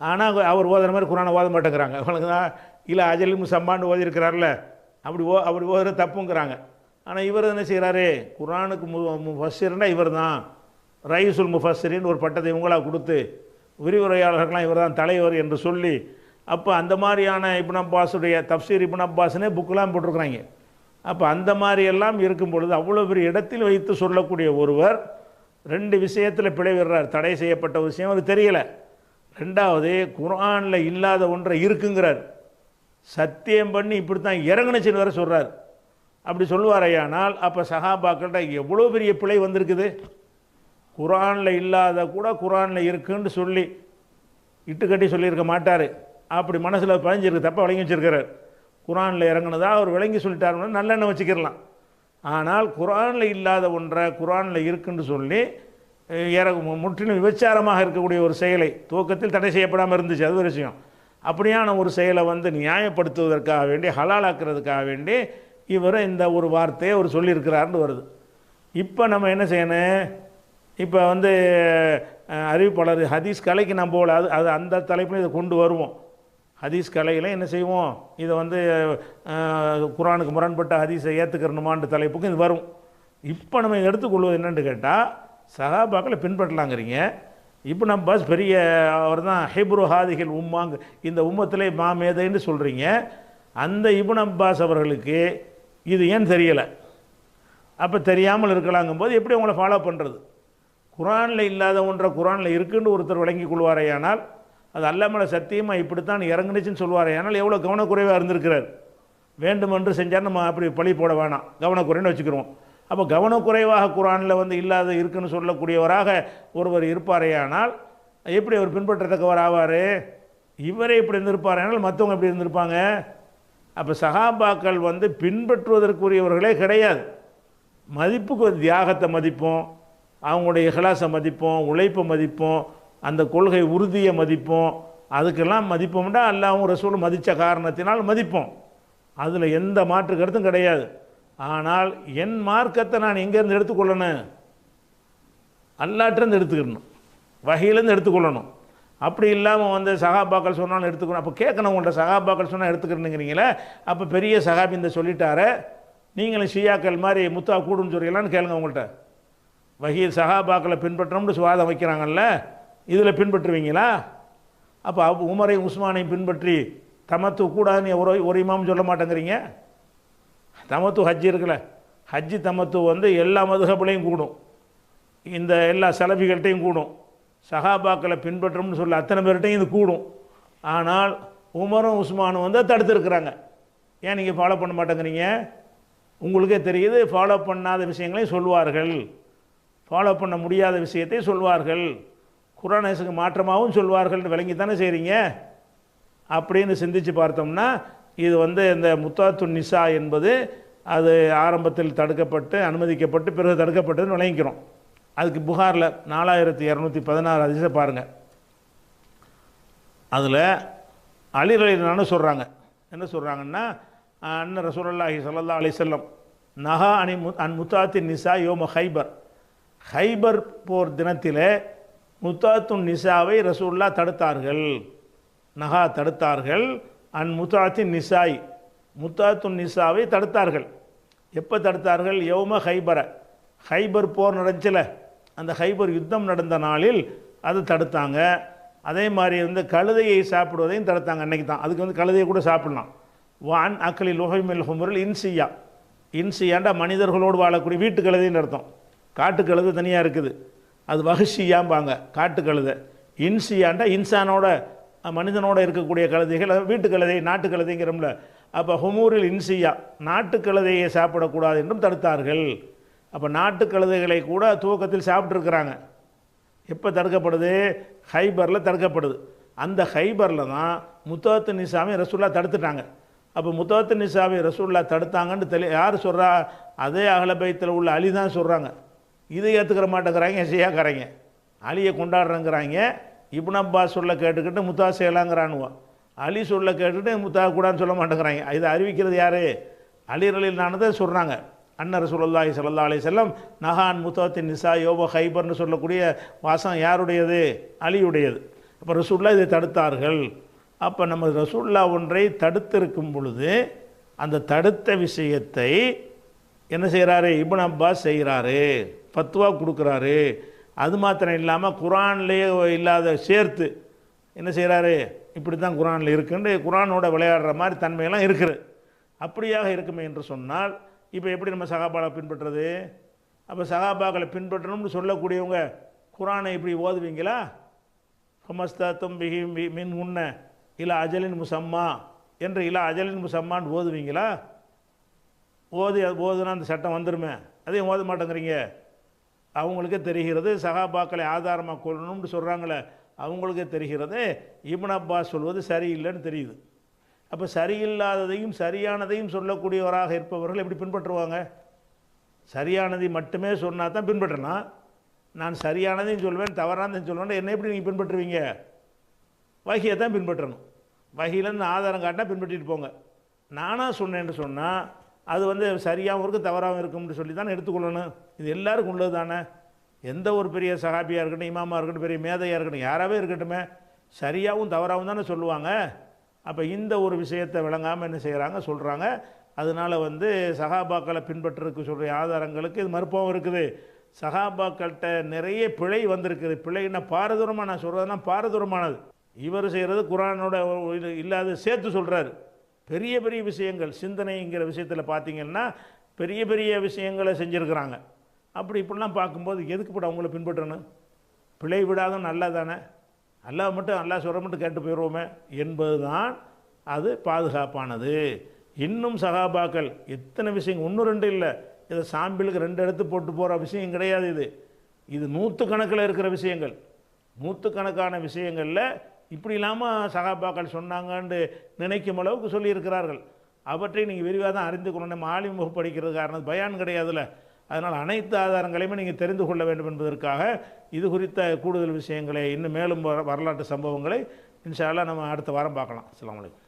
ஆனால் அவர் ஓதுற மாதிரி குர்ஆனை ஓத மாட்டேங்கிறாங்க. அவங்களுக்கு தான் இல்லை அஜலின் முசம்மான்னு ஓதிருக்கிறார்ல, அப்படி ஓதுற தப்புங்கிறாங்க. ஆனால் இவர் என்ன செய்கிறாரு? குர்ஆனுக்கு முஃபஸ்ஸிர்னா இவர் தான், ரைசுல் முஃபஸ்ஸிரின்னு ஒரு பட்டத்தை இவங்களாக கொடுத்து விரிவுரையாளர்கள்லாம் இவர் தான் தலைவர் என்று சொல்லி, அப்போ அந்த மாதிரியான இப்னு அப்பாஸுடைய தஃப்சீர் இப்னு அப்பாஸ்னே புக்கெலாம் போட்டிருக்கிறாங்க. அப்போ அந்த மாதிரியெல்லாம் இருக்கும் பொழுது அவ்வளோ பெரிய இடத்தில் வைத்து சொல்லக்கூடிய ஒருவர் 2 விஷயத்தில் பிழைவிடுறார். தடை செய்யப்பட்ட விஷயம் அது தெரியலை, 2வது குர்ஆனில் இல்லாத ஒன்றை இருக்குங்கிறார். சத்தியம் பண்ணி இப்படி தான் இறங்குனுச்சின்னு வேறு சொல்கிறார். அப்படி சொல்லுவாரையானால் அப்போ சஹாபாக்கள்கிட்ட எவ்வளோ பெரிய பிழை வந்திருக்குது. குர்ஆனில் இல்லாத கூட குர்ஆனில் இருக்குன்னு சொல்லி இட்டுக்கட்டி சொல்லியிருக்க மாட்டார். அப்படி மனசில் பதிஞ்சிருக்கு, தப்பாக விளங்கி வச்சுருக்கிறார். குர்ஆனில் இறங்குனதா அவர் விளங்கி சொல்லிட்டாருன்னா நல்லெண்ணெய் வச்சுக்கிடலாம். ஆனால் குர்ஆனில் இல்லாத ஒன்றை குர்ஆனில் இருக்குன்னு சொல்லி முற்றிலும் விபச்சாரமாக இருக்கக்கூடிய ஒரு செயலை துவக்கத்தில் தடை செய்யப்படாமல் இருந்துச்சு, அது ஒரு விஷயம். அப்படியான ஒரு செயலை நியாயப்படுத்துவதற்காக வேண்டி, ஹலாலாக்குறதுக்காக வேண்டி இவர் இந்த ஒரு வார்த்தையை அவர் சொல்லியிருக்கிறார்னு வருது. இப்போ நம்ம என்ன செய்யணும்? இப்போ அறிவிப்பாளர் ஹதீஸ் கலைக்கு நம்ம போகல, அது அந்த தலைப்பில் இதை கொண்டு வருவோம். ஹதீஸ் கலையில் என்ன செய்வோம்? இதை குர்ஆனுக்கு முரண்பட்ட ஹதீஸை ஏற்றுக்கிறணுமான்ற தலைப்புக்கு இது வரும். இப்போ நம்ம இதை எடுத்துக்கொள்வது என்னென்னு கேட்டால், சஹாபாக்களை பின்பற்றலாங்கிறீங்க. இப்னு அப்பாஸ் பெரிய அவர் தான் ஹிப்ரு ஹாதிகள் உம்மாங்க, இந்த உம்மத்திலே மாமேதைன்னு சொல்கிறீங்க. அந்த இப்னு அப்பாஸ் அவர்களுக்கு இது ஏன் தெரியலை? அப்போ தெரியாமல் இருக்கலாங்கும்போது எப்படி உங்களை ஃபாலோ பண்ணுறது? குர்ஆனில் இல்லாத ஒன்றை குர்ஆனில் இருக்குன்னு ஒருத்தர் விளங்கி கொள்வாரையானால், அது அல்லாமல சத்தியமாக இப்படித்தான் இறங்குனுச்சுன்னு சொல்வாரையானால் எவ்வளோ கவனக்குறைவாக இருந்திருக்கிறார். வேண்டுமென்று செஞ்சால் நம்ம அப்படி பழி போட வேணாம், கவனக்குறைன்னு வச்சுக்கிறோம். அப்போ கவனக்குறைவாக குர்ஆனில் இல்லாத இருக்குன்னு சொல்லக்கூடியவராக ஒருவர் இருப்பாரையானால் எப்படி அவர் பின்பற்றத்தக்கவர் ஆவார்? இவரே இப்படி இருந்திருப்பாரையானால் மற்றவங்க எப்படி இருந்திருப்பாங்க? அப்போ சஹாபாக்கள் பின்பற்றுவதற்குரியவர்களே கிடையாது. மதிப்புக்கு தியாகத்தை மதிப்போம், அவங்களுடைய இஹ்லாஸை மதிப்போம், உழைப்பை மதிப்போம், அந்த கொள்கை உறுதியை மதிப்போம். அதுக்கெல்லாம் மதிப்போம்னா அல்லாஹ்வும் ரசூலும் மதித்த காரணத்தினால் மதிப்போம். அதில் எந்த மாற்று கருத்தும் கிடையாது. ஆனால் என் மார்க்கத்தை நான் எங்கேருந்து எடுத்துக்கொள்ளணும்? அல்லாஹ்ட்டேருந்து எடுத்துக்கணும், வஹீலேருந்து எடுத்துக்கொள்ளணும். அப்படி இல்லாமல் சஹாபாக்கள் சொன்னாலும் எடுத்துக்கணும். அப்போ கேட்கணும், உங்கள்கிட்ட சஹாபாக்கள் சொன்னால் எடுத்துக்கிறீங்களே, அப்போ பெரிய சஹாபி இந்த சொல்லிட்டாரு, நீங்களும் ஷியாக்கள் மாதிரி முத்தா கூடுன்னு சொல்றீங்களான்னு கேளுங்க உங்கள்கிட்ட. வஹீ சஹாபாக்களை பின்பற்றணும்னு சுவாதம் வைக்கிறாங்கல்ல, இதில் பின்பற்றுவீங்களா? அப்போ உமரையும் உஸ்மானையும் பின்பற்றி தமத்து கூடாதுன்னு ஒரு இமாம் சொல்ல மாட்டேங்கிறீங்க. தமத்து ஹஜ்ஜி இருக்குல்ல, ஹஜ்ஜி தமத்து எல்லா மதுஹப்லையும் கூடும், இந்த எல்லா சலபிகள்கிட்டையும் கூடும், சஹாபாக்களை பின்பற்றணும்னு சொல்ல அத்தனை பேர்கிட்டையும் இது கூடும். ஆனால் உமரும் உஸ்மானும் தடுத்துருக்குறாங்க. ஏன் நீங்கள் ஃபாலோ பண்ண மாட்டேங்கிறீங்க? உங்களுக்கே தெரியுது, ஃபாலோ பண்ணாத விஷயங்களையும் சொல்வார்கள், ஃபாலோ பண்ண முடியாத விஷயத்தை சொல்வார்கள், குர்ஆனுக்கு மாற்றமாகவும் சொல்வார்கள்னு விளங்கித்தானே செய்கிறீங்க. அப்படின்னு சிந்தித்து பார்த்தோம்னா இது இந்த முத்தாத்துன் நிசா என்பது அது ஆரம்பத்தில் தடுக்கப்பட்டு அனுமதிக்கப்பட்டு பிறகு தடுக்கப்பட்டதுன்னு விளங்கிக்கிறோம். அதுக்கு புகாரில் 4216 ஹதீஸை பாருங்கள். அதில் அலி ரலியல்லாஹு சொல்கிறாங்க, என்ன சொல்கிறாங்கன்னா, அன்ன ரசூலுல்லாஹி ஸல்லல்லாஹு அலைஹி வஸல்லம் நஹா அன் முத்தாத்தின் நிசா யோம ஹைபர், ஹைபர் போர் தினத்தில் முத்தாத்துன் நிசாவை ரசூல்லா தடுத்தார்கள், நகா தடுத்தார்கள். அன் முத்தாத்தின் நிசாய், முத்தாத்துன் நிசாவை தடுத்தார்கள். எப்போ தடுத்தார்கள்? யௌம ஹைபர, ஹைபர் போர் நடந்துச்சுல, அந்த ஹைபர் யுத்தம் நடந்த நாளில் அது தடுத்தாங்க. அதே மாதிரி வந்து கழுதையை சாப்பிடுவதையும் தடுத்தாங்க அன்னைக்கு தான். அதுக்கு வந்து கழுதையை கூட சாப்பிடலாம். வான் அக்லி லுஹைமில் ஹுமுரில் இன்சியா, இன்சியாண்டா மனிதர்களோடு வாழக்கூடிய வீட்டு கழுதைன்னு அர்த்தம். காட்டு கழுதை தனியாக இருக்குது, அது வஹ்ஷியாம்பாங்க காட்டு கழுதை. இன்சியாண்டா இன்சானோட மனிதனோட இருக்கக்கூடிய கழுதைகள், வீட்டு கழுதை நாட்டு கழுதைங்கிறோம்ல. அப்போ ஹுமூரில் இன்சியா, நாட்டு கழுதையை சாப்பிடக்கூடாது என்றும் தடுத்தார்கள். அப்போ நாட்டு கழுதைகளை கூட தூக்கத்தில் சாப்பிட்ருக்குறாங்க. எப்போ தடுக்கப்படுது? ஹைபரில் தடுக்கப்படுது. அந்த ஹைபரில் தான் முத்தாத்து நிசாவை ரசூல்லா தடுத்துட்டாங்க. அப்போ முத்தாத்து நிசாவை ரசூல்லா தடுத்தாங்கன்னு யார் சொல்கிறா? அதே அஹ்லபைத்தில் உள்ள அலி தான் சொல்கிறாங்க. இதை ஏற்றுக்கிற மாட்டேங்கிறாங்க ஷியாக்காரங்க. அலியை கொண்டாடுறேங்கிறாங்க. இப்னு அப்பாஸ் சொல்ல கேட்டுக்கிட்டு முத்தா செய்யலாங்கிறானுவோம். அலி சொல்ல கேட்டுக்கிட்டு முத்தா கூடான்னு சொல்ல மாட்டேங்கிறாங்க. இதை அறிவிக்கிறது யார்? அலி ரலியல்லாஹு சொல்கிறாங்க. அன்ன ரசூலுல்லாஹி ஸல்லல்லாஹு அலைஹி வஸல்லம் நஹான் முத்தாத்தின் நிசா யோப ஹைபர்னு சொல்லக்கூடிய வாசம் யாருடையது? அலியுடையது. அப்போ ரசூல்லா இதை தடுத்தார்கள். அப்போ நம்ம ரசூல்லா ஒன்றை தடுத்திருக்கும் பொழுது அந்த தடுத்த விஷயத்தை என்ன செய்கிறாரு? இப்னு அப்பாஸ் செய்கிறாரு, ஃபத்வா கொடுக்குறாரு. அது மாத்திரம் இல்லாமல் குரான்லேயே இல்லாத சேர்த்து என்ன செய்கிறாரு? இப்படி தான் குரானில் இருக்குன்னு குரானோட விளையாடுற மாதிரி தன்மையெல்லாம் இருக்குது. அப்படியாக இருக்குமே என்று சொன்னால் இப்போ எப்படி நம்ம சகாபாவை பின்பற்றுறது? அப்போ சகாபாக்களை பின்பற்றணும்னு சொல்லக்கூடியவங்க குரானை இப்படி ஓதுவீங்களா? ஹமஸ்தா தும்பிஹி மின் உன்ன இலா அஜலின் முசம்மா என்று இலா அஜலின் முசம்மான்னு ஓதுவீங்களா? ஓதுனா அந்த சட்டம் வந்துருமே, அதையும் ஓத மாட்டேங்கிறீங்க. அவங்களுக்கே தெரிகிறது சகாபாக்களை ஆதாரமாக கொள்ளணும்னு சொல்கிறாங்களே, அவங்களுக்கே தெரிகிறது இப்னு அப்பாஸ் சொல்வது சரியில்லைன்னு தெரியுது. அப்போ சரியில்லாததையும் சரியானதையும் சொல்லக்கூடியவராக இருப்பவர்கள் எப்படி பின்பற்றுவாங்க? சரியானதை மட்டுமே சொன்னால் தான் பின்பற்றலாம். நான் சரியானதையும் சொல்வேன் தவறானதையும் சொல்வேன், என்ன எப்படி நீங்கள் பின்பற்றுவீங்க? வஹியை தான் பின்பற்றணும். வஹியிலேருந்து ஆதாரம் காட்டினா பின்பற்றிட்டு போங்க. நானாக சொன்னேன்னு சொன்னால் அது வந்து சரியாகவும் இருக்கும் தவறாகவும் இருக்கும்னு சொல்லி தானே எடுத்துக்கொள்ளணும். இது எல்லாருக்கும் உள்ளது தானே. எந்த ஒரு பெரிய சஹாபியாக இருக்கட்டும், இமாமாக இருக்கட்டும், பெரிய மேதையாக இருக்கட்டும், யாராகவே இருக்கட்டுமே, சரியாகவும் தவறாகவும் தானே சொல்லுவாங்க. அப்போ இந்த ஒரு விஷயத்தை விளங்காமல் என்ன செய்கிறாங்க? சொல்கிறாங்க. அதனால் வந்து சஹாபாக்களை பின்பற்றுறதுக்கு சொல்கிற ஆதாரங்களுக்கு இது மறுப்பாகவும் இருக்குது. சஹாபாக்கள்கிட்ட நிறைய பிழை வந்திருக்குது. பிழைன்னா பாரதூரமாக, நான் சொல்கிறதுனா பாரதூரமானது. இவர் செய்கிறது குரானோட இல்லாத சேர்த்து சொல்கிறாரு. பெரிய பெரிய விஷயங்கள் சிந்தனைங்கிற விஷயத்தில் பார்த்தீங்கன்னா பெரிய பெரிய விஷயங்களை செஞ்சுருக்கிறாங்க. அப்படி இப்படிலாம் பார்க்கும்போது எதுக்கு போட அவங்கள பின்பற்றணும்? பிழை விடாத நல்லா தானே, அல்லா மட்டும் அல்லா சொல்கிற மட்டும் கேட்டு போயிடுவோமே என்பது தான் அது பாதுகாப்பானது. இன்னும் சகாபாக்கள் எத்தனை விஷயங்கள், ஒன்று ரெண்டு இல்லை, இதை சாம்பிளுக்கு 2 எடுத்து போட்டு போகிற விஷயம் கிடையாது. இது நூற்றுக்கணக்கில் இருக்கிற விஷயங்கள். நூற்றுக்கணக்கான விஷயங்களில் இப்படி இல்லாமல் சகாபாக்கள் சொன்னாங்கன்னு நினைக்கும் அளவுக்கு சொல்லியிருக்கிறார்கள். அவற்றை நீங்கள் விரிவாக தான் அறிந்து கொள்ளணும். நம்ம ஆலிம் வகுப்பு படிக்கிறது காரணம் பயான் கிடையாதுல்ல. அதனால் அனைத்து ஆதாரங்களையுமே நீங்கள் தெரிந்து கொள்ள வேண்டும் என்பதற்காக இது குறித்த கூடுதல் விஷயங்களை இன்னும் மேலும் வரலாற்று சம்பவங்களை இன்ஷா அல்லாஹ் நம்ம அடுத்த வாரம் பார்க்கலாம். அஸ்ஸலாமு அலைக்கும்.